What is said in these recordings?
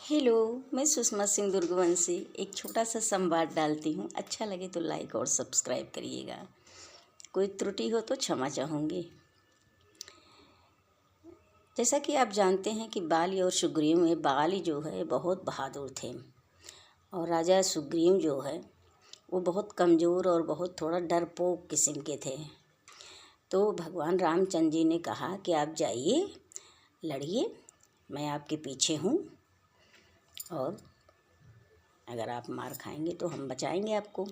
Hello, मैं सुषमा सिंह दुर्गवंशी एक छोटा सा संवाद डालती हूँ। अच्छा लगे तो लाइक और सब्सक्राइब करिएगा। कोई त्रुटि हो तो क्षमा चाहूँगी। जैसा कि आप जानते हैं कि बाली और सुग्रीव में बाली जो है बहुत बहादुर थे और राजा सुग्रीव जो है वो बहुत कमज़ोर और बहुत थोड़ा डरपोक किस्म के थे। तो भगवान रामचंद्र जी ने कहा कि आप जाइए, लड़िए, मैं आपके पीछे हूँ और अगर आप मार खाएंगे तो हम बचाएंगे आपको।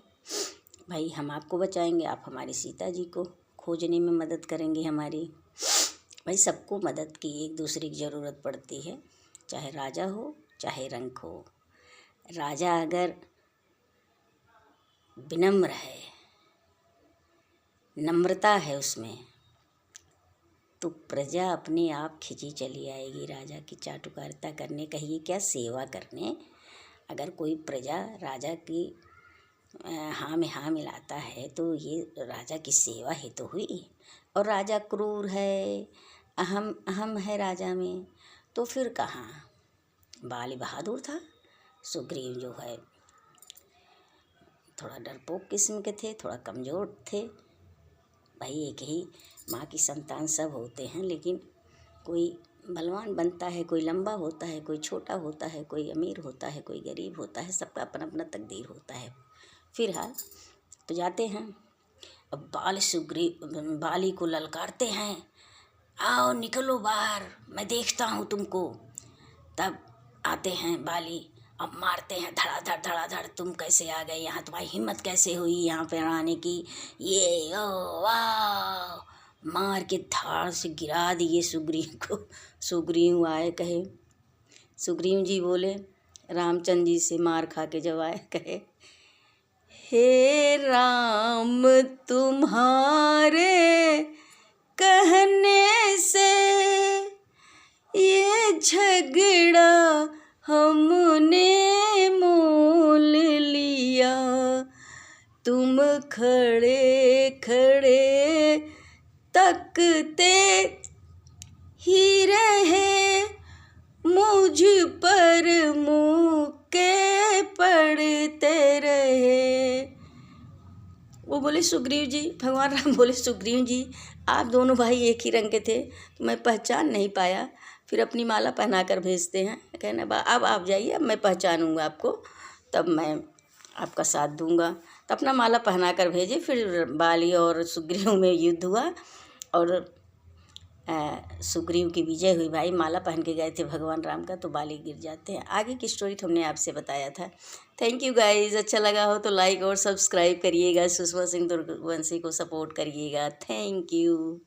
भाई हम आपको बचाएंगे, आप हमारी सीता जी को खोजने में मदद करेंगे हमारी। भाई सबको मदद की एक दूसरे की ज़रूरत पड़ती है, चाहे राजा हो चाहे रंक हो। राजा अगर विनम्र है, नम्रता है उसमें, तो प्रजा अपने आप खिंची चली आएगी राजा की चाटुकारिता करने, कहिए क्या सेवा करने। अगर कोई प्रजा राजा की हाँ में हाँ मिलाता है तो ये राजा की सेवा ही तो हुई। और राजा क्रूर है, अहम अहम है राजा में, तो फिर कहाँ। बाली बहादुर था, सुग्रीव जो है थोड़ा डरपोक किस्म के थे, थोड़ा कमज़ोर थे। भाई एक ही माँ की संतान सब होते हैं, लेकिन कोई बलवान बनता है, कोई लंबा होता है, कोई छोटा होता है, कोई अमीर होता है, कोई गरीब होता है, सबका अपना अपना तकदीर होता है। फिलहाल तो जाते हैं। अब बाली को ललकारते हैं, आओ निकलो बाहर, मैं देखता हूँ तुमको। तब आते हैं बाली, अब मारते हैं धड़ाधड़, तुम कैसे आ गए यहाँ, तुम्हारी हिम्मत कैसे हुई यहाँ पे आने की, ये ओ वाह, मार के धाड़ से गिरा दिए सुग्रीव को। सुग्रीव आए, कहे, सुग्रीव जी बोले रामचंद्र जी से मार खा के जब आए, कहे, हे राम तुम्हारे कहने से ये झगड़ा हमने मोल लिया, तुम खड़े खड़े तकते ही रहे, मुझ पर मुक्के पड़ते रहे। वो बोले सुग्रीव जी, भगवान राम बोले सुग्रीव जी, आप दोनों भाई एक ही रंग के थे तो मैं पहचान नहीं पाया। फिर अपनी माला पहना कर भेजते हैं, कहना अब आप जाइए, अब मैं पहचानूंगा आपको, तब मैं आपका साथ दूंगा। तो अपना माला पहना कर भेजे। फिर बाली और सुग्रीव में युद्ध हुआ और सुग्रीव की विजय हुई। भाई माला पहन के गए थे भगवान राम का, तो बाली गिर जाते हैं। आगे की स्टोरी तो हमने आपसे बताया था। Thank you guys. अच्छा लगा हो तो लाइक और सब्सक्राइब करिएगा। सुषमा सिंह दुर्गवंशी को सपोर्ट करिएगा। Thank you.